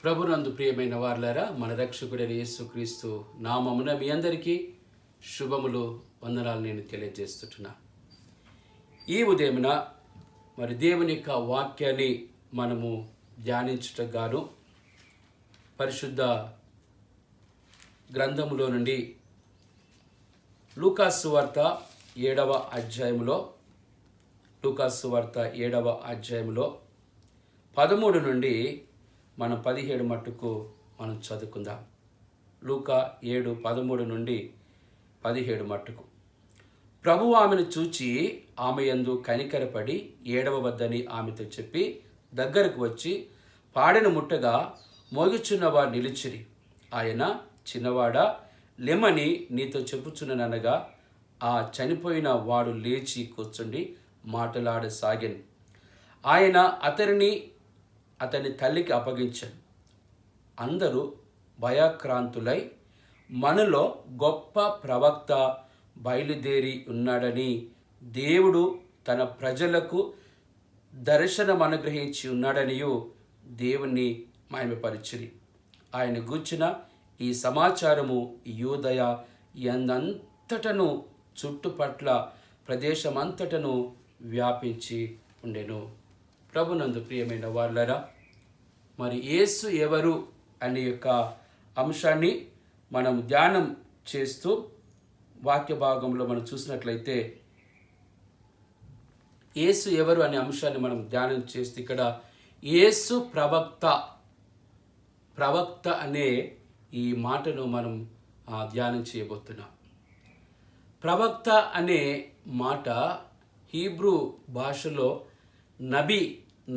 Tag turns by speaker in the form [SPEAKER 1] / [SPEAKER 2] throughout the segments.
[SPEAKER 1] ప్రభునందు ప్రియమైన వారలారా, మన రక్షకుడైన యేసుక్రీస్తు నామమున మీ అందరికీ శుభములు, వందనాలు నేను తెలియజేస్తున్నా. ఈ ఉదయమున మరి దేవుని యొక్క వాక్యాన్ని మనము ధ్యానించుటకు గాను పరిశుద్ధ గ్రంథములో నుండి లూకా సువార్త 7వ అధ్యాయములో 13 నుండి మనం 17 మట్టుకు మనం చదువుకుందాం. లూకా 7:13 నుండి 17 మట్టుకు. ప్రభువు ఆమెను చూచి ఆమె యందు కనికరపడి ఏడవవద్దని ఆమెతో చెప్పి దగ్గరకు వచ్చి పాడెను ముట్టగా మోగుచున్నవారు నిలిచిరి. ఆయన, చిన్నవాడా లెమ్మని నీతో చెప్పుచున్ననగా ఆ చనిపోయిన వాడు లేచి కూర్చుండి మాటలాడసాగాను. ఆయన అతని తల్లికి అప్పగించాను. అందరూ భయాక్రాంతులై మనలో గొప్ప ప్రవక్త బయలుదేరి ఉన్నాడని, దేవుడు తన ప్రజలకు దర్శనం అనుగ్రహించి ఉన్నాడనియు దేవుణ్ణి మహిమపరిచిరి. ఆయన గూర్చిన ఈ సమాచారము యూదయ ఎందంతటను చుట్టుపట్ల ప్రదేశమంతటను వ్యాపించి ఉండెను. ప్రభునందు ప్రియమైన వారలారా, మరి యేసు ఎవరు అనే యొక్క అంశాన్ని మనం ధ్యానం చేస్తూ వాక్య భాగంలో మనం చూసినట్లయితే యేసు ఎవరు అనే అంశాన్ని మనం ధ్యానం చేస్తే ఇక్కడ యేసు ప్రవక్త అనే ఈ మాటను మనం ధ్యానం చేయబోతున్నాం. ప్రవక్త అనే మాట హీబ్రూ భాషలో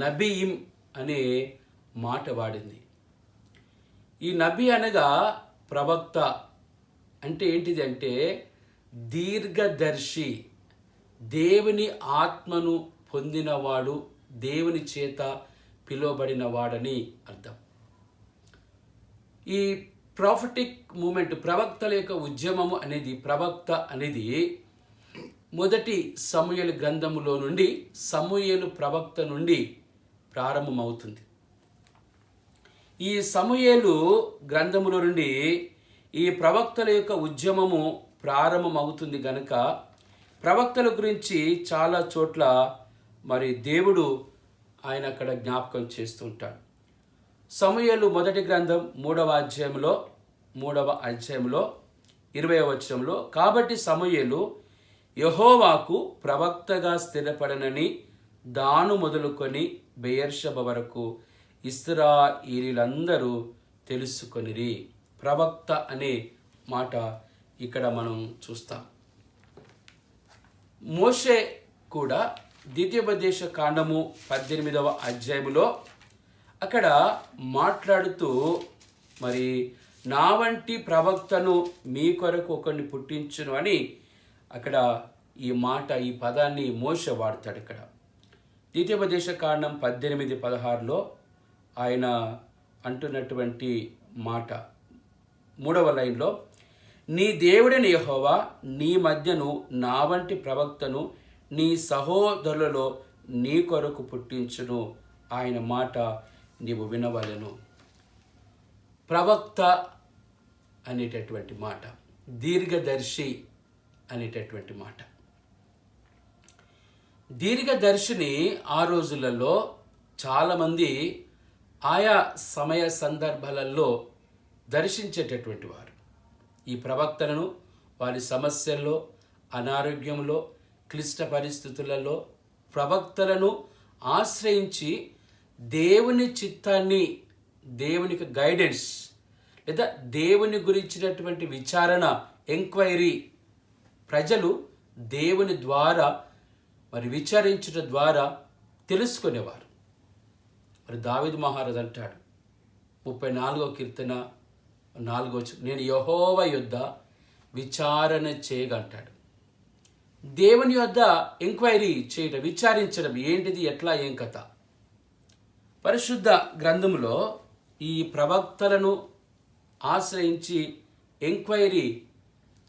[SPEAKER 1] నబీయిం అనే మాట వాడింది. ఈ నబీ అనగా ప్రవక్త అంటే ఏంటిది అంటే దీర్ఘదర్శి, దేవుని ఆత్మను పొందినవాడు, దేవుని చేత పిలువబడిన వాడని అర్థం. ఈ ప్రాఫిటిక్ మూమెంట్, ప్రవక్తల యొక్క ఉద్యమము అనేది, ప్రవక్త అనేది మొదటి సమూయేలు గ్రంథములో నుండి, సమూయేలు ప్రవక్త నుండి ప్రారంభమవుతుంది. ఈ సమూయేలు గ్రంథములో నుండి ఈ ప్రవక్తల యొక్క ఉద్యమము ప్రారంభమవుతుంది గనుక ప్రవక్తల గురించి చాలా చోట్ల మరి దేవుడు ఆయన అక్కడ జ్ఞాపకం చేస్తూ ఉంటాడు. సమూయేలు మొదటి గ్రంథం 3వ అధ్యాయంలో 20వ వచనంలో, కాబట్టి సమూయేలు యెహోవాకు ప్రవక్తగా స్థిరపడనని దాను మొదలుకొని బెయేర్షెబ వరకు ఇశ్రాయేలీయులందరూ తెలుసుకొనిరి. ప్రవక్త అనే మాట ఇక్కడ మనం చూస్తాం. మోషే కూడా ద్వితీయోపదేశ కాండము 18వ అధ్యాయములో అక్కడ మాట్లాడుతూ మరి నా వంటి ప్రవక్తను మీ కొరకు ఒకరిని పుట్టించును అని అక్కడ ఈ పదాన్ని మోషే వాడతాడు. ఇక్కడ ద్వితీయోపదేశ కాండం 18:16లో ఆయన అంటున్నటువంటి మాట 3వ లైన్లో, నీ దేవుడైన యెహోవా నీ మధ్యను నా వంటి ప్రవక్తను నీ సహోదరులలో నీ కొరకు పుట్టించును, ఆయన మాట నీవు వినవలెను. ప్రవక్త అనేటటువంటి మాట, దీర్ఘదర్శి అనేటటువంటి మాట. దీర్ఘదర్శిని ఆ రోజులలో చాలామంది ఆయా సమయ సందర్భాలలో దర్శించేటటువంటి వారు. ఈ ప్రవక్తలను వారి సమస్యల్లో, అనారోగ్యంలో, క్లిష్ట పరిస్థితులలో ప్రవక్తలను ఆశ్రయించి దేవుని చిత్తాన్ని, దేవునికి గైడెన్స్ లేదా దేవుని గురించినటువంటి విచారణ, ఎంక్వైరీ ప్రజలు దేవుని ద్వారా మరి విచారించడం ద్వారా తెలుసుకునేవారు. మరి దావీదు మహారాజు అంటాడు 34వ కీర్తన 4వ వచనం, నేను యెహోవా యొద్ద విచారణ చేయగంటాడు. దేవుని యొద్ద ఎంక్వైరీ చేయడం, విచారించడం, ఏంటిది, ఎట్లా, ఏం కథ. పరిశుద్ధ గ్రంథములో ఈ ప్రవక్తలను ఆశ్రయించి ఎంక్వైరీ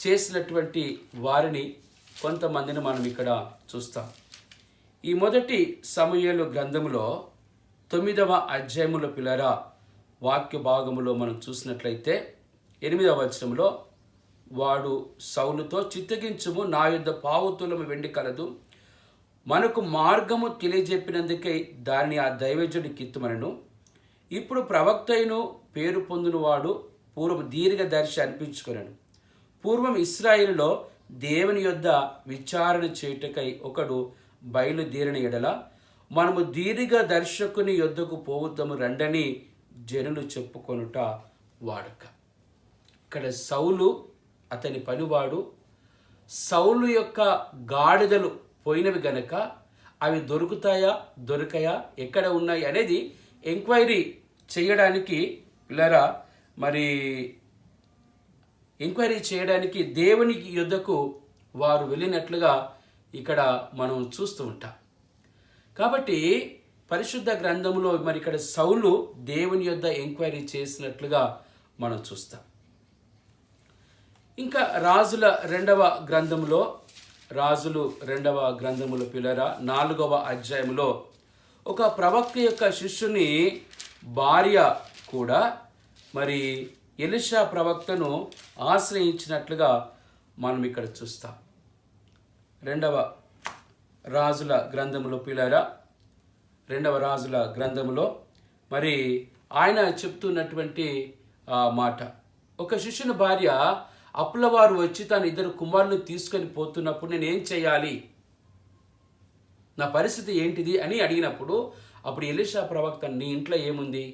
[SPEAKER 1] చేసినటువంటి వారిని కొంతమందిని మనం ఇక్కడ చూస్తాం. ఈ మొదటి సమూయేలు గ్రంథములో 9వ అధ్యాయములో పిల్లరా వాక్య భాగములో మనం చూసినట్లయితే 8వ వచనంలో, వాడు సౌలుతో, చిత్తగించుము, నా యొద్ద పావుతులము వెండి కలదు, మనకు మార్గము తెలియజెప్పినందుకై దానిని ఆ దైవజనుడికి ఇత్తుమనెను. ఇప్పుడు ప్రవక్తైను పేరు పొందినవాడు పూర్వం దీర్ఘదర్శి అనిపించుకొనెను. పూర్వం ఇశ్రాయేలులో దేవుని యొద్ద విచారణ చేయుటకై ఒకడు బయలుదేరిన ఎడల మనము దీర్ఘదర్శకుని యొద్దకు పోవద్దము రండని జనులు చెప్పుకొనుట వాడుక. ఇక్కడ సౌలు అతని పనివాడు. సౌలు యొక్క గాడిదలు పోయినవి గనక అవి దొరకయా, ఎక్కడ ఉన్నాయి అనేది ఎంక్వైరీ చేయడానికి ఎంక్వైరీ చేయడానికి దేవుని యొద్దకు వారు వెళ్ళినట్లుగా ఇక్కడ మనం చూస్తూ ఉంటాం. కాబట్టి పరిశుద్ధ గ్రంథంలో ఇక్కడ సౌలు దేవుని యొద్ద ఎంక్వైరీ చేసినట్లుగా మనం చూస్తాం. ఇంకా రాజుల రెండవ గ్రంథములో పిల్లరా 4వ అధ్యాయంలో ఒక ప్రవక్త యొక్క శిష్యుని భార్య కూడా ఎలీషా ప్రవక్తను ఆశ్రయించినట్లుగా మనం ఇక్కడ చూస్తాం. 2వ రాజుల గ్రంథములో పిల్లరా 2వ రాజుల గ్రంథములో ఆయన చెప్తున్నటువంటి మాట, ఒక శిష్యుని భార్య అప్పులవారు వచ్చి తన 2 కుమారులను తీసుకొని పోతున్నప్పుడు నేనేం చేయాలి, నా పరిస్థితి ఏంటిది అని అడిగినప్పుడు అప్పుడు ఎలీషా ప్రవక్త, నీ ఇంట్లో ఏముంది,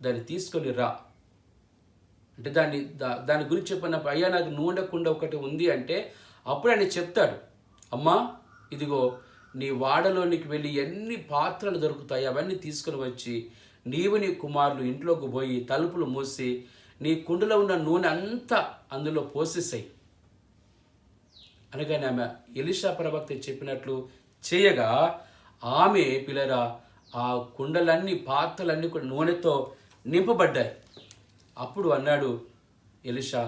[SPEAKER 1] దాన్ని తీసుకొని రా అంటే దాని గురించి చెప్పినప్పుడు, అయ్యా నాకు నూనె కుండ ఒకటి ఉంది అంటే అప్పుడు ఆయన చెప్తాడు, అమ్మా ఇదిగో నీ వాడలోనికి వెళ్ళి ఎన్ని పాత్రలు దొరుకుతాయి అవన్నీ తీసుకొని వచ్చి నీవు నీ కుమారులు ఇంట్లోకి పోయి తలుపులు మూసి నీ కుండలో ఉన్న నూనె అంతా అందులో పోసేసాయి అనగానే ఆమె ఎలీషా ప్రవక్త చెప్పినట్లు చేయగా ఆమె పిల్లరా ఆ కుండలన్నీ పాత్రలన్నీ కూడా నూనెతో నింపబడ్డాయి. అప్పుడు అన్నాడు ఎలీషా,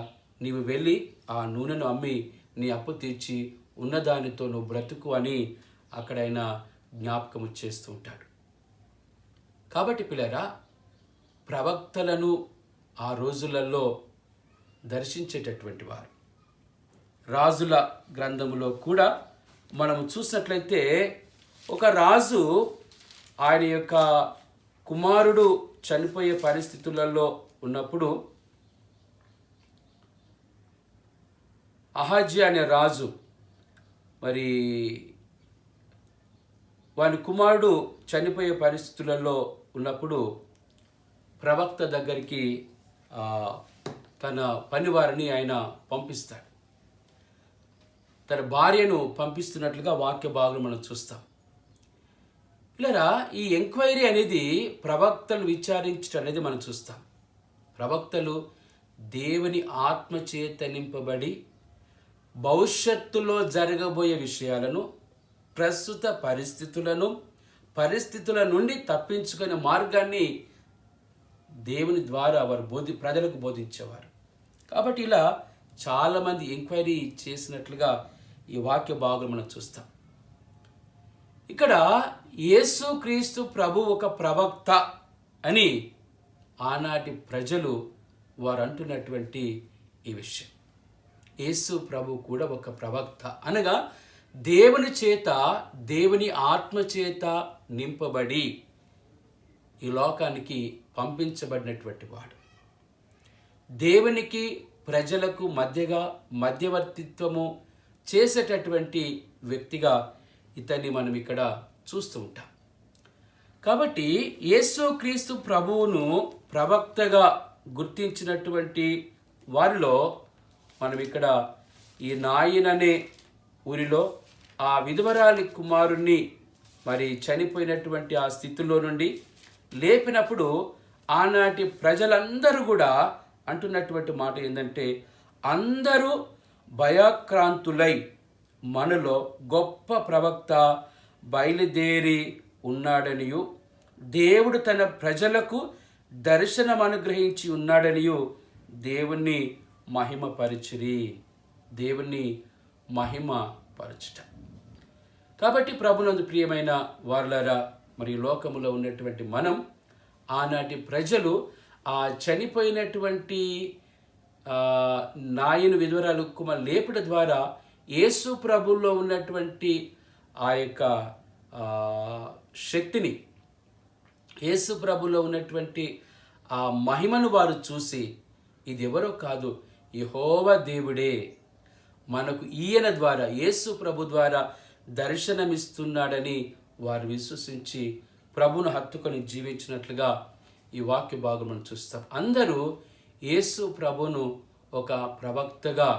[SPEAKER 1] నీవు వెళ్ళి ఆ నూనెను అమ్మి నీ అప్పు తీర్చి ఉన్నదానితో నువ్వు బ్రతుకు అని అక్కడ ఆయన జ్ఞాపకము చేస్తూ ఉంటాడు. కాబట్టి పిల్లరా ప్రవక్తలను ఆ రోజులలో దర్శించేటటువంటి వారు. రాజుల గ్రంథములో కూడా మనం చూసినట్లయితే ఒక రాజు ఆయన యొక్క కుమారుడు చనిపోయే పరిస్థితులలో ఉన్నప్పుడు అహాజ్యా అనే రాజు వాని కుమారుడు చనిపోయే పరిస్థితులలో ఉన్నప్పుడు ప్రవక్త దగ్గరికి తన పనివారిని ఆయన పంపిస్తాడు. తన భార్యను పంపిస్తున్నట్లుగా వాక్య భాగం మనం చూస్తాం. ఇలా ఈ ఎంక్వైరీ అనేది ప్రవక్తలు విచారించడం అనేది మనం చూస్తాం. ప్రవక్తలు దేవుని ఆత్మచేత నింపబడి భవిష్యత్తులో జరగబోయే విషయాలను, ప్రస్తుత పరిస్థితుల నుండి తప్పించుకునే మార్గాన్ని దేవుని ద్వారా వారు ప్రజలకు బోధించేవారు. కాబట్టి ఇలా చాలామంది ఎంక్వైరీ చేసినట్లుగా ఈ వాక్య భాగం మనం చూస్తాం. ఇక్కడ యేసుక్రీస్తు ప్రభు ఒక ప్రవక్త అని ఆనాటి ప్రజలు వారు అంటున్నటువంటి ఈ విషయం. యేసు ప్రభు కూడా ఒక ప్రవక్త అనగా దేవుని ఆత్మచేత నింపబడి ఈ లోకానికి పంపించబడినటువంటి వాడు. దేవునికి ప్రజలకు మధ్యవర్తిత్వము చేసేటటువంటి వ్యక్తిగా ఇతన్ని మనం ఇక్కడ చూస్తూ ఉంటాం. కాబట్టి యేసుక్రీస్తు ప్రభువును ప్రవక్తగా గుర్తించినటువంటి వారిలో మనం ఇక్కడ ఈ నాయిన్ అనే ఊరిలో ఆ విధవరాలి కుమారుణ్ణి చనిపోయినటువంటి ఆ స్థితిలో నుండి లేపినప్పుడు ఆనాటి ప్రజలందరూ కూడా అంటున్నటువంటి మాట ఏంటంటే, అందరూ భయాక్రాంతులై మనలో గొప్ప ప్రవక్త బయలుదేరి ఉన్నాడనియు, దేవుడు తన ప్రజలకు దర్శనం అనుగ్రహించి ఉన్నాడనియు దేవుణ్ణి మహిమపరచుట. కాబట్టి ప్రభునందు ప్రియమైన వారలారా, లోకములో ఉన్నటువంటి మనం ఆనాటి ప్రజలు ఆ చనిపోయినటువంటి నాయను విధవరాలు కుమార్ లేపుట ద్వారా యేసు ప్రభుల్లో ఉన్నటువంటి ఆ యొక్క శక్తిని, యేసు ప్రభులో ఉన్నటువంటి ఆ మహిమను వారు చూసి ఇది ఎవరో కాదు, యెహోవా దేవుడే మనకు ఈయన ద్వారా, యేసు ప్రభు ద్వారా దర్శనమిస్తున్నాడని వారు విశ్వసించి ప్రభును హత్తుకొని జీవించినట్లుగా ఈ వాక్య భాగం మనం చూస్తాం. అందరూ యేసు ప్రభును ఒక ప్రవక్తగా,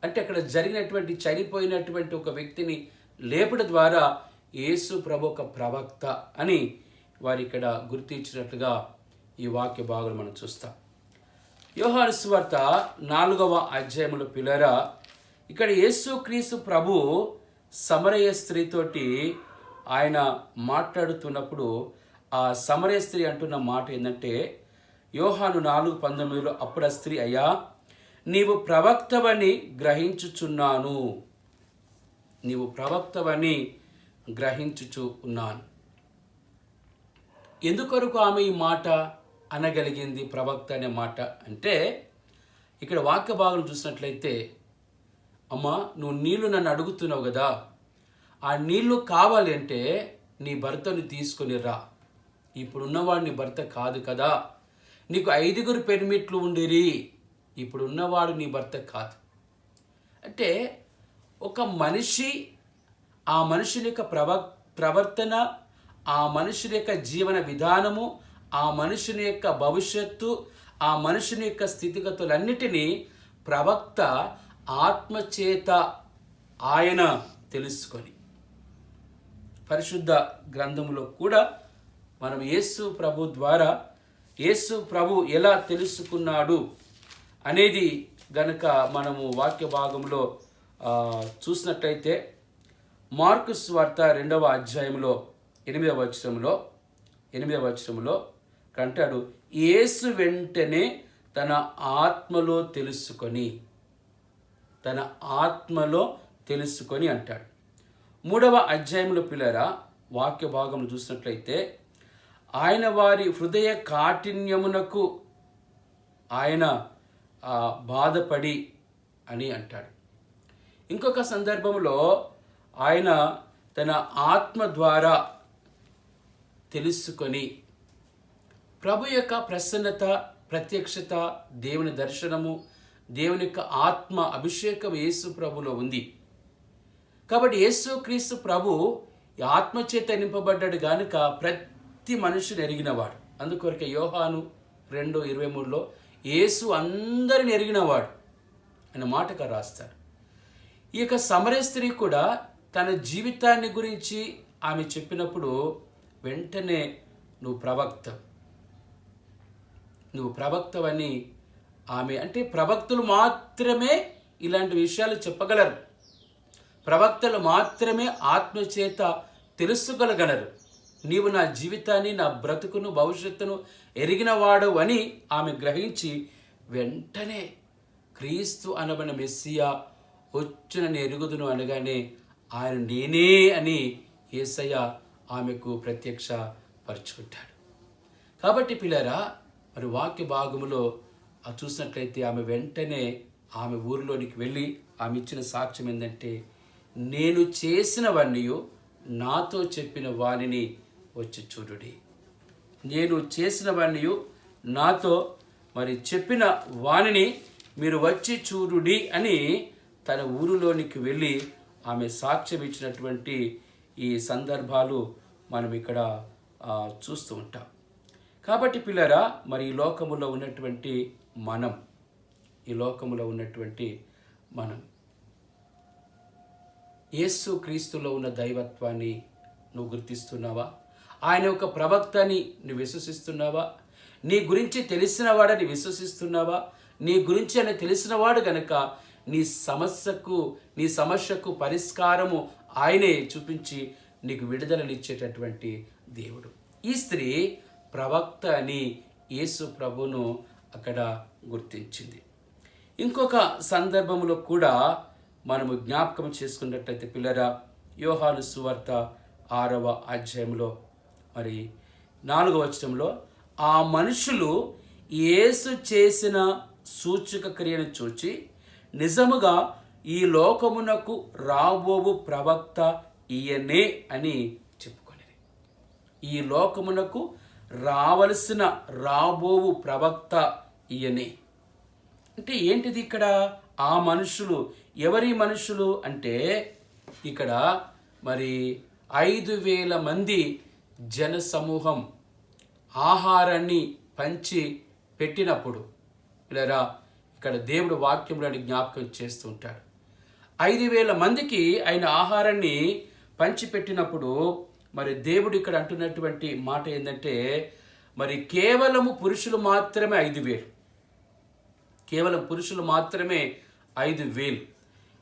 [SPEAKER 1] అంటే అక్కడ జరిగినటువంటి చనిపోయినటువంటి ఒక వ్యక్తిని లేపడం ద్వారా యేసు ప్రభు ఒక ప్రవక్త అని వారు ఇక్కడ గుర్తించినట్లుగా ఈ వాక్య భాగం మనం చూస్తాం. యోహాను సువార్త 4వ అధ్యాయములో పిల్లరా, ఇక్కడ యేసుక్రీస్తు ప్రభు సమరయ స్త్రీతోటి ఆయన మాట్లాడుతున్నప్పుడు ఆ సమరయ స్త్రీ అంటున్న మాట ఏంటంటే, యోహాను 4:19 అప్పుడు ఆ స్త్రీ, అయ్యా నీవు ప్రవక్తవని గ్రహించుచున్నాను, నీవు ప్రవక్తవని గ్రహించుచు ఉన్నాను. ఎందుకొరకు ఆమె ఈ మాట అనగలిగింది, ప్రవక్త అనే మాట అంటే, ఇక్కడ వాక్య భాగం చూసినట్లయితే, అమ్మా నువ్వు నీళ్లు నన్ను అడుగుతున్నావు కదా, ఆ నీళ్లు కావాలి అంటే నీ భర్తను తీసుకొని రా, ఇప్పుడున్నవాడు నీ భర్త కాదు కదా, నీకు 5 పెర్మిట్లు ఉండిరి, ఇప్పుడు ఉన్నవాడు నీ భర్త కాదు. అంటే ఒక మనిషి, ఆ మనుషుని యొక్క ప్రవర్తన, ఆ మనుషుని యొక్క జీవన విధానము, ఆ మనుషుని యొక్క భవిష్యత్తు, ఆ మనుషుని యొక్క స్థితిగతులన్నిటినీ ప్రవక్త ఆత్మచేత ఆయన తెలుసుకొని, పరిశుద్ధ గ్రంథములో కూడా మనం యేసు ప్రభు ద్వారా యేసు ప్రభు ఎలా తెలుసుకున్నాడు అనేది గనుక మనము వాక్య భాగంలో చూసినట్లయితే, మార్కు సువార్త 2వ అధ్యాయంలో 8వ వచనంలో అంటాడు, యేసు వెంటనే తన ఆత్మలో తెలుసుకొని అంటాడు. 3వ అధ్యాయంలో పిల్లరా వాక్య భాగం చూసినట్లయితే, ఆయన వారి హృదయ కాఠిన్యమునకు ఆయన బాధపడి అని అంటాడు. ఇంకొక సందర్భంలో ఆయన తన ఆత్మ ద్వారా తెలుసుకొని, ప్రభు యొక్క ప్రసన్నత, ప్రత్యక్షత, దేవుని దర్శనము, దేవుని యొక్క ఆత్మ అభిషేకం యేసు ప్రభులో ఉంది. కాబట్టి యేసుక్రీస్తు ప్రభు ఆత్మచేత నింపబడ్డాడు గనుక ప్రతి మనుషుని ఎరిగినవాడు. అందుకొరకే యోహాను 2:23 యేసు అందరిని ఎరిగినవాడు అనే మాటగా రాస్తారు. ఈ యొక్క సమరయ స్త్రీ కూడా తన జీవితాన్ని గురించి ఆమె చెప్పినప్పుడు వెంటనే నువ్వు ప్రవక్తవని ఆమె, అంటే ప్రవక్తలు మాత్రమే ఇలాంటి విషయాలు చెప్పగలరు, ప్రవక్తలు మాత్రమే ఆత్మచేత తెలుసుకోగలగలరు. నీవు నా జీవితాన్ని, నా బ్రతుకును, భవిష్యత్తును ఎరిగినవాడు అని ఆమె గ్రహించి వెంటనే క్రీస్తు అనబడిన మెస్సియా వచ్చునని ఎరుగుదును అనగానే ఆయన నేనే అని యేసయ్య ఆమెకు ప్రత్యక్షపరుచుకుంటాడు. కాబట్టి పిల్లరా, మరి వాక్య భాగములో చూసినట్లయితే ఆమె వెంటనే ఆమె ఊరిలోనికి వెళ్ళి ఆమె ఇచ్చిన సాక్ష్యం ఏంటంటే, నేను చేసినవన్నీ నాతో చెప్పిన వానిని వచ్చి చూడుడి, నేను చేసినవన్నీ నాతో మరి చెప్పిన వానిని మీరు వచ్చి చూడుడి అని తన ఊరిలోనికి వెళ్ళి ఆమె సాక్ష్యం ఇచ్చినటువంటి ఈ సందర్భాలు మనం ఇక్కడ చూస్తూ ఉంటాం. కాబట్టి పిల్లరా, మరి ఈ లోకములో ఉన్నటువంటి మనం యేసు క్రీస్తులో ఉన్న దైవత్వాన్ని నువ్వు గుర్తిస్తున్నావా? ఆయన ఒక ప్రవక్తని నువ్వు విశ్వసిస్తున్నావా? నీ గురించి తెలిసినవాడని విశ్వసిస్తున్నావా? నీ గురించి అని తెలిసినవాడు గనక నీ సమస్యకు పరిష్కారము ఆయనే చూపించి నీకు విడుదలనిచ్చేటటువంటి దేవుడు. ఈ స్త్రీ ప్రవక్త అని యేసు ప్రభును అక్కడ గుర్తించింది. ఇంకొక సందర్భంలో కూడా మనము జ్ఞాపకం చేసుకున్నట్లయితే పిల్లరా, యోహాను సువార్త 6వ అధ్యాయంలో మరి 4వ వచనంలో, ఆ మనుషులు యేసు చేసిన సూచక క్రియను చూచి నిజముగా ఈ లోకమునకు రాబోవు ప్రవక్త ఈయనే అని చెప్పుకొనేది. ఈ లోకమునకు రావలసిన రాబోవు ప్రవక్త ఈయనే అంటే ఏంటిది? ఇక్కడ ఆ మనుషులు ఎవరి మనుషులు అంటే ఇక్కడ మరి 5,000 మంది జన సమూహం ఆహారాన్ని పంచి పెట్టినప్పుడు ఇలా ఇక్కడ దేవుడు వాక్యంలోని జ్ఞాపకం చేస్తూ ఉంటాడు. 5,000 మందికి ఆయన ఆహారాన్ని పంచిపెట్టినప్పుడు మరి దేవుడు ఇక్కడ అంటున్నటువంటి మాట ఏంటంటే మరి కేవలము పురుషులు మాత్రమే 5,000, కేవలం పురుషులు మాత్రమే 5,000.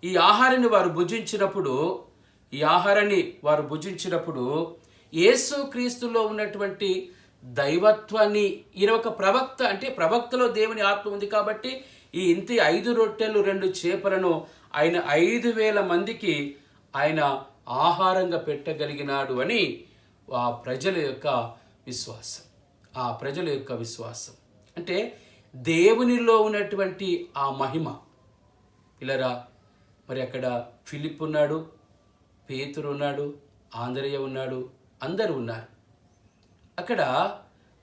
[SPEAKER 1] ఈ ఆహారాన్ని వారు భుజించినప్పుడు యేసు క్రీస్తులో ఉన్నటువంటి దైవత్వాన్ని, ఈయన ఒక ప్రవక్త అంటే ప్రవక్తలో దేవుని ఆత్మ ఉంది కాబట్టి ఈ ఇంటి 5 రొట్టెలు 2 చేపలను ఆయన 5,000 మందికి ఆయన ఆహారంగా పెట్టగలిగినాడు అని ఆ ప్రజల యొక్క విశ్వాసం. అంటే దేవునిలో ఉన్నటువంటి ఆ మహిమ. పిల్లరా, మరి అక్కడ ఫిలిప్ ఉన్నాడు, పేతురు ఉన్నాడు, ఆంద్రయ ఉన్నాడు, అందరూ ఉన్నారు. అక్కడ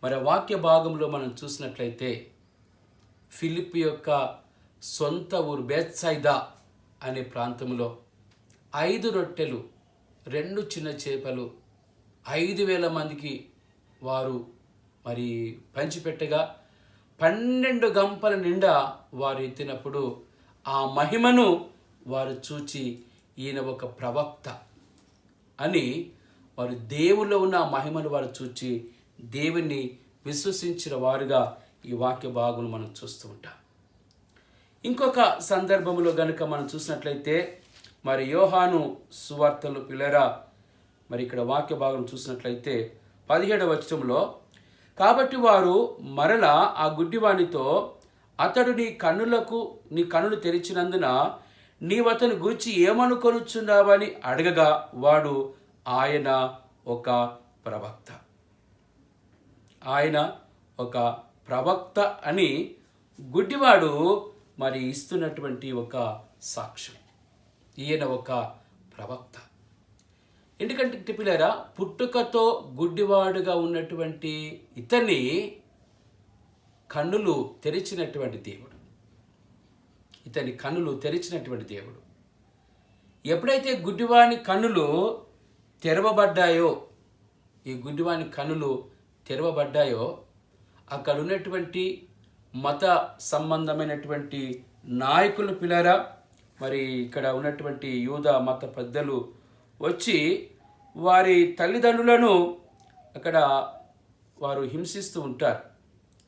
[SPEAKER 1] మరి వాక్య భాగంలో మనం చూసినట్లయితే ఫిలిప్ యొక్క సొంత ఊరు బేత్సైదా అనే ప్రాంతంలో 5 రొట్టెలు 2 చిన్న చేపలు 5,000 మందికి వారు మరి పంచిపెట్టగా 12 గంపల నిండా వారు ఎత్తినప్పుడు ఆ మహిమను వారు చూచి ఈయన ఒక ప్రవక్త అని వారు దేవుల్లో ఉన్న ఆ మహిమను వారు చూచి దేవుణ్ణి విశ్వసించిన వారుగా ఈ వాక్య భాగం మనం చూస్తూ ఉంటాం. ఇంకొక సందర్భంలో గనుక మనం చూసినట్లయితే మరి యోహాను సువార్తలు పిల్లరా, మరి ఇక్కడ వాక్య భాగం చూసినట్లయితే 17వ వచనంలో, కాబట్టి వారు మరలా ఆ గుడ్డివానితో, అతడు నీ కన్నులు తెరిచినందున నీవతను గూర్చి ఏమనుకొనుచున్నావని అడగగా వాడు ఆయన ఒక ప్రవక్త అని గుడ్డివాడు మరి ఇస్తున్నటువంటి ఒక సాక్ష్యం. ఈయన ఒక ప్రవక్త. ఎందుకంటే పిల్లరా, పుట్టుకతో గుడ్డివాడుగా ఉన్నటువంటి ఇతన్ని కన్నులు తెరిచినటువంటి దేవుడు. ఎప్పుడైతే గుడ్డివాని కన్నులు తెరవబడ్డాయో, అక్కడ ఉన్నటువంటి మత సంబంధమైనటువంటి నాయకులు పిల్లరా, మరి ఇక్కడ ఉన్నటువంటి యూదా మత పెద్దలు వచ్చి వారి తల్లిదండ్రులను అక్కడ వారు హింసిస్తూ ఉంటారు.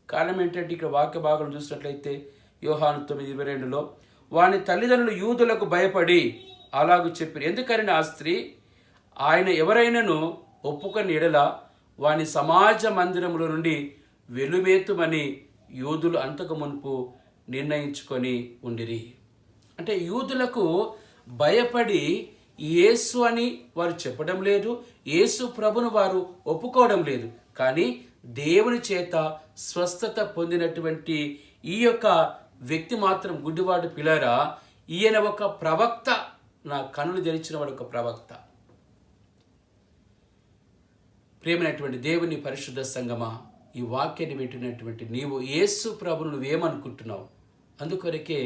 [SPEAKER 1] కారణం ఏంటంటే ఇక్కడ వాక్య భాగం చూసినట్లయితే యోహాను 9:22లో వాని తల్లిదండ్రులు యూదులకు భయపడి అలాగూ చెప్పారు. ఎందుకని ఆ స్త్రీ ఆయన ఎవరైనాను ఒప్పుకొని ఎడల వాని సమాజ మందిరంలో నుండి వెలువేతుమని యూదులు అంతకు మునుపు నిర్ణయించుకొని ఉండిరి. అంటే యూదులకు భయపడి యేసు అని వారు చెప్పడం లేదు, యేసు ప్రభును వారు ఒప్పుకోవడం లేదు. కానీ దేవుని చేత స్వస్థత పొందినటువంటి ఈ యొక్క వ్యక్తి మాత్రం గుడ్డివాడు పిల్లరా, ఈయన ఒక ప్రవక్త, నా కన్నులు తెరిచిన వాడు ఒక ప్రవక్త. ప్రేమైనటువంటి దేవుని పరిశుద్ధ సంగమా, ఈ వాక్యాన్ని వింటున్నటువంటి నీవు యేసు ప్రభును నువ్వేమనుకుంటున్నావు? అందుకొరకే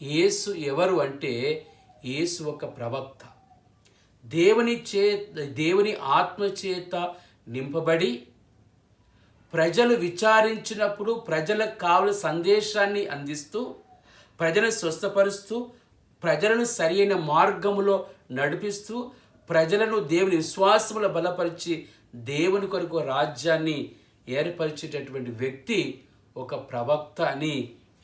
[SPEAKER 1] యేసు ఎవరు అంటే యేసు ఒక ప్రవక్త. దేవుని ఆత్మ చేత నింపబడి ప్రజలు విచారించినప్పుడు ప్రజలకు కావలసిన సందేశాన్ని అందిస్తూ, ప్రజలను స్వస్థపరుస్తూ, ప్రజలను సరైన మార్గములో నడిపిస్తూ, ప్రజలను దేవుని విశ్వాసములో బలపరిచి దేవుని కొరకు రాజ్యాన్ని ఏర్పరిచేటటువంటి వ్యక్తి ఒక ప్రవక్త అని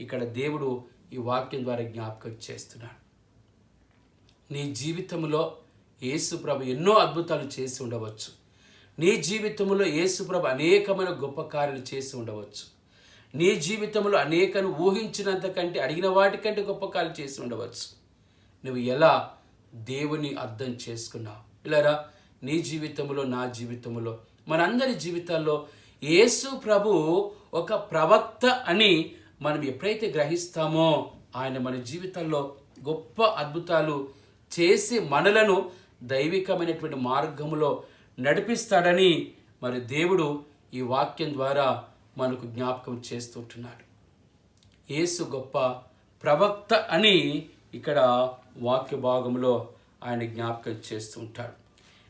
[SPEAKER 1] ఇక్కడ దేవుడు ఈ వాక్యం ద్వారా జ్ఞాపకం చేస్తున్నాడు. నీ జీవితంలో యేసు ప్రభు ఎన్నో అద్భుతాలు చేసి ఉండవచ్చు. నీ జీవితంలో యేసు ప్రభు అనేకమైన గొప్ప కార్యాలు చేసి ఉండవచ్చు. నీ జీవితంలో అనేకను ఊహించినంత కంటే, అడిగిన వాటికంటే గొప్ప కార్యాలు చేసి ఉండవచ్చు. నువ్వు ఎలా దేవుని అర్థం చేసుకున్నావు? ఇలారా నీ జీవితంలో, నా జీవితంలో, మనందరి జీవితాల్లో యేసు ప్రభు ఒక ప్రవక్త అని మనం ఎప్పుడైతే గ్రహిస్తామో ఆయన మన జీవితంలో గొప్ప అద్భుతాలు చేసి మనలను దైవికమైనటువంటి మార్గములో నడిపిస్తాడని మరి దేవుడు ఈ వాక్యం ద్వారా మనకు జ్ఞాపకం చేస్తుంటున్నాడు. యేసు గొప్ప ప్రవక్త అని ఇక్కడ వాక్య భాగంలో ఆయన జ్ఞాపకం చేస్తూ ఉంటాడు.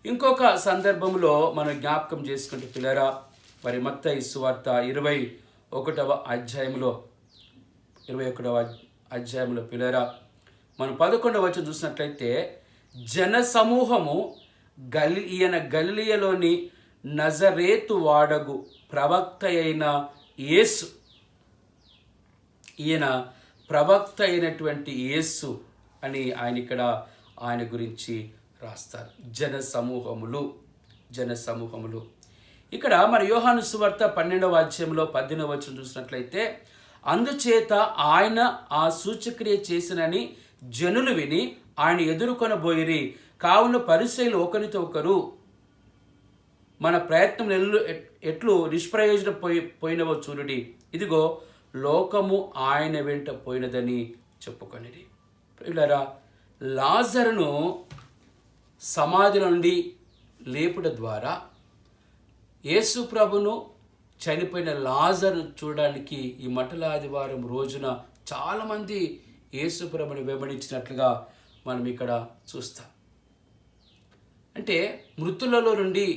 [SPEAKER 1] ఇంకొక సందర్భంలో మనం జ్ఞాపకం చేసుకుంటే పిల్లరా, మరి మత్తయి సువార్త 21వ అధ్యాయంలో పిల్లరా, మనం 11వ వచనం చూసినట్లయితే, జన సమూహము ఈయన గలిలయలోని నజరేతు వాడగు ప్రవక్త అయిన యేసు, ఈయన ప్రవక్త అయినటువంటి యేసు అని ఆయన గురించి రాస్తారు. జన సమూహములు. ఇక్కడ మరి యోహాను సువార్త 12వ అధ్యాయంలో 18వ వచనం చూసినట్లయితే, అందుచేత ఆయన ఆ సూచక్రియ చేసినని జనులు విని ఆయన ఎదుర్కొనబోయిరి. కావున పరిసయ్యులు ఒకరితో ఒకరు, మన ప్రయత్నం ఎట్లు నిష్ప్రయోజనం పోయినవో చూడుడి, ఇదిగో లోకము ఆయన వెంట పోయినదని చెప్పుకొనిరి. ప్రియులారా, లాజరును సమాధి నుండి లేపుట ద్వారా యేసు ప్రభును చనిపోయిన లాజరును చూడడానికి ఈ మటల ఆదివారం రోజున చాలామంది యేసు ప్రభుని వెంబడించినట్లుగా మనం ఇక్కడ చూస్తాం. అంటే మృతులలో నుండి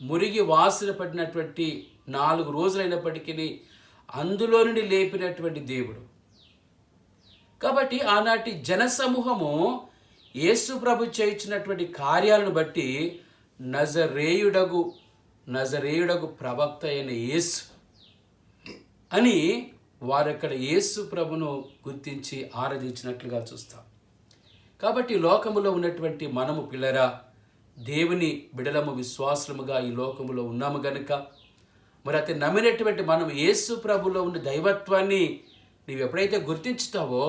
[SPEAKER 1] మురిగి వాసన పడినటువంటి 4 రోజులైనప్పటికీ అందులో నుండి లేపినటువంటి దేవుడు. కాబట్టి ఆనాటి జనసమూహము యేసు ప్రభు చేయించినటువంటి కార్యాలను బట్టి నజరేయుడగు ప్రవక్త అయిన యేసు అని వారక్కడ యేసు ప్రభును గుర్తించి ఆరాధించినట్లుగా చూస్తాం. కాబట్టి లోకములో ఉన్నటువంటి మనము పిల్లరా, దేవుని బిడలము, విశ్వాసముగా ఈ లోకములో ఉన్నాము గనుక మరి అతను నమ్మినటువంటి మనం యేసు ప్రభులో ఉన్న దైవత్వాన్ని నీవు ఎప్పుడైతే గుర్తించుతావో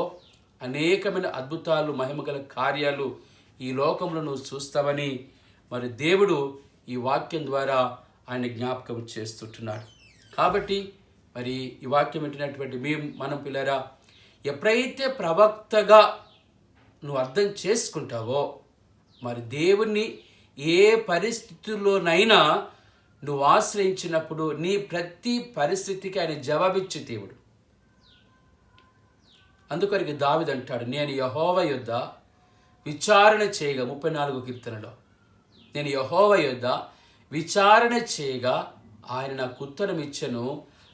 [SPEAKER 1] అనేకమైన అద్భుతాలు, మహిమగల కార్యాలు ఈ లోకంలో నువ్వు చూస్తావని మరి దేవుడు ఈ వాక్యం ద్వారా ఆయన జ్ఞాపకం చేస్తుంటున్నాడు. కాబట్టి మరి ఈ వాక్యం వింటున్నటువంటి మనం పిల్లరా, ఎప్పుడైతే ప్రవక్తగా నువ్వు అర్థం చేసుకుంటావో మరి దేవుణ్ణి ఏ పరిస్థితుల్లోనైనా నువ్వు ఆశ్రయించినప్పుడు నీ ప్రతి పరిస్థితికి ఆయన జవాబిచ్చే దేవుడు. అందుకొరకు దావీదు అంటాడు, నేను యెహోవా యొద్ద విచారణ చేయగా, 34వ కీర్తనలో, నేను యెహోవా యొద్ద విచారణ చేయగా ఆయన నాకు ఉత్తరం ఇచ్చెను,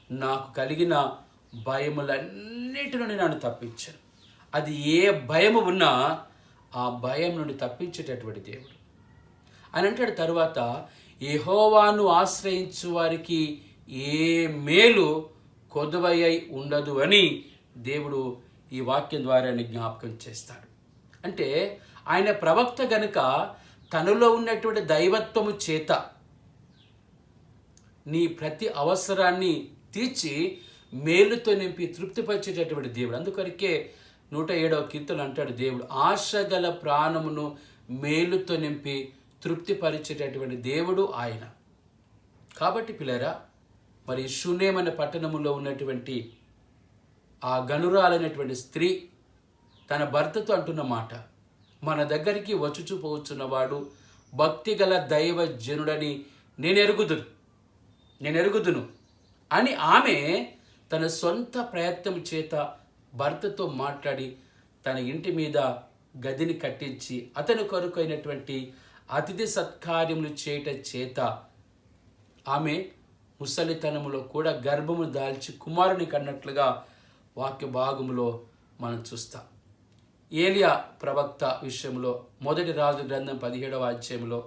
[SPEAKER 1] నాకు కలిగిన భయములన్నిటి నుండి నన్ను తప్పించాను. అది ఏ భయము ఉన్నా ఆ భయం నుండి తప్పించేటటువంటి దేవుడు. అని అంటాడు తరువాత, యెహోవాను ఆశ్రయించు వారికి ఏ మేలు కొదువై ఉండదు అని దేవుడు ఈ వాక్యం ద్వారా జ్ఞాపకం చేస్తాడు. అంటే ఆయన ప్రవక్త గనుక తనలో ఉన్నటువంటి దైవత్వము చేత నీ ప్రతి అవసరాన్ని తీర్చి మేలుతో నింపి తృప్తిపరిచేటటువంటి దేవుడు. అందుకొరకే 107వ కీర్తన అంటాడు దేవుడు, ఆశగల ప్రాణమును మేలుతో నింపి తృప్తిపరిచేటటువంటి దేవుడు ఆయన. కాబట్టి పిల్లరా, మరి షూనేం అనే పట్టణములో ఉన్నటువంటి ఆ గనురాలైనటువంటి స్త్రీ తన భర్తతో అంటున్న మాట, మన దగ్గరికి వచ్చుచూ పోవచ్చున్నవాడు భక్తి గల దైవ జనుడని నేను ఎరుగుదును అని ఆమె తన సొంత ప్రయత్నం చేత భర్తతో మాట్లాడి తన ఇంటి మీద గదిని కట్టించి అతని కొరకు అయినటువంటి అతిథి సత్కార్యములు చేయట చేత ఆమె ముసలితనములో కూడా గర్భము దాల్చి కుమారుని కన్నట్లుగా వాక్య భాగములో మనం చూస్తాం. ఏలియా ప్రవక్త విషయంలో 1 రాజు గ్రంథం 17వ అధ్యాయంలో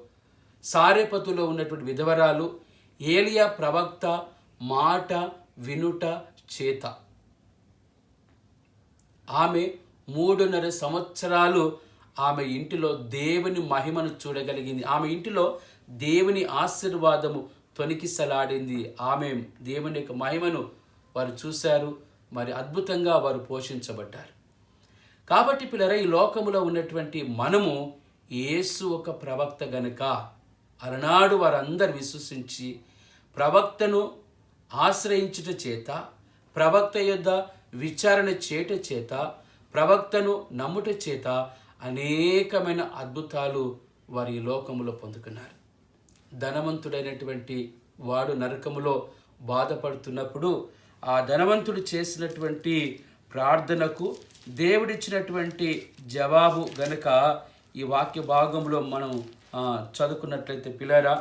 [SPEAKER 1] సారెపతులో ఉన్నటువంటి విధవరాలు ఏలియా ప్రవక్త మాట వినుట చేత ఆమె 3.5 సంవత్సరాలు ఆమె ఇంటిలో దేవుని మహిమను చూడగలిగింది. ఆమె ఇంటిలో దేవుని ఆశీర్వాదము తొనికిసలాడింది. ఆమె దేవుని యొక్క మహిమను వారు చూశారు, మరి అద్భుతంగా వారు పోషించబడ్డారు. కాబట్టి పిల్లరా, ఈ లోకములో ఉన్నటువంటి మనము యేసు ఒక ప్రవక్త గనుక అలనాడు వారందరూ విశ్వసించి ప్రవక్తను ఆశ్రయించుట చేత, ప్రవక్త యొద్ద విచారణ చేయుట చేత, ప్రవక్తను నమ్ముట చేత అనేకమైన అద్భుతాలు వారి ఈ లోకములో పొందుకున్నారు. ధనవంతుడైనటువంటి వాడు నరకములో బాధపడుతున్నప్పుడు ఆ ధనవంతుడు చేసినటువంటి ప్రార్థనకు దేవుడిచ్చినటువంటి జవాబు గనుక ఈ వాక్య భాగంలో మనం చదువుకున్నట్లయితే పిల్లరా,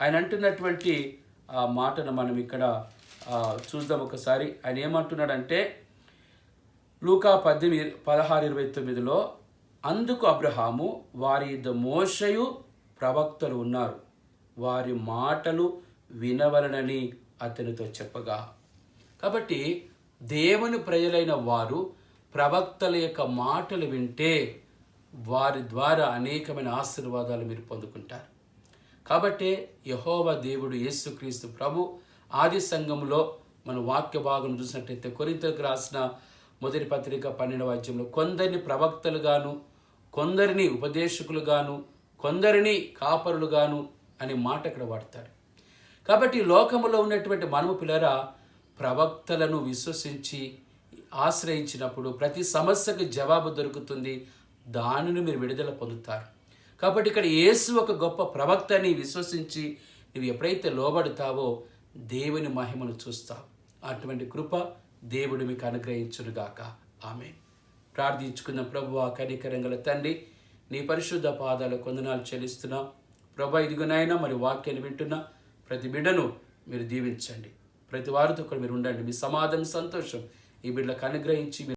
[SPEAKER 1] ఆయన అంటున్నటువంటి ఆ మాటను మనం ఇక్కడ చూద్దాం ఒకసారి. ఆయన ఏమంటున్నాడంటే లూకా 16:29 అందుకు అబ్రహాము, వారి యొద్ద మోషయు ప్రవక్తలు ఉన్నారు, వారి మాటలు వినవలనని అతనితో చెప్పగా. కాబట్టి దేవుని ప్రజలైన వారు ప్రవక్తల యొక్క మాటలు వింటే వారి ద్వారా అనేకమైన ఆశీర్వాదాలు మీరు పొందుకుంటారు. కాబట్టి యెహోవా దేవుడు యేసుక్రీస్తు ప్రభు ఆది సంఘములో మన వాక్య భాగం చూసినట్లయితే కొరింథీయులకు రాసిన మొదటి పత్రిక 12వ అధ్యాయంలో కొందరిని ప్రవక్తలుగాను, కొందరిని ఉపదేశకులుగాను, కొందరిని కాపరులుగాను అనే మాట ఇక్కడ వాడతాడు. కాబట్టి లోకములో ఉన్నటువంటి మనము పిల్లరా ప్రవక్తలను విశ్వసించి ఆశ్రయించినప్పుడు ప్రతి సమస్యకు జవాబు దొరుకుతుంది, దానిని మీరు విడుదల పొందుతారు. కాబట్టి ఇక్కడ యేసు ఒక గొప్ప ప్రవక్తని విశ్వసించి నువ్వు ఎప్పుడైతే లోబడతావో దేవుని మహిమను చూస్తావు. అటువంటి కృప దేవుడు మీకు అనుగ్రహించునుగాక. ఆమేన్. ప్రార్థించుకున్న ప్రభువా, కనికరంగల తండ్రి, నీ పరిశుద్ధ పాదాల కొందనాలు చెల్లిస్తున్నా ప్రభా. ఇదిగోనైనా మరి వాక్యాన్ని వింటున్నా ప్రతి బిడ్డను మీరు దీవించండి. ప్రతి వారితో కూడా మీరు ఉండండి. మీ సమాధానం, సంతోషం ఈ బిడ్డలకు అనుగ్రహించి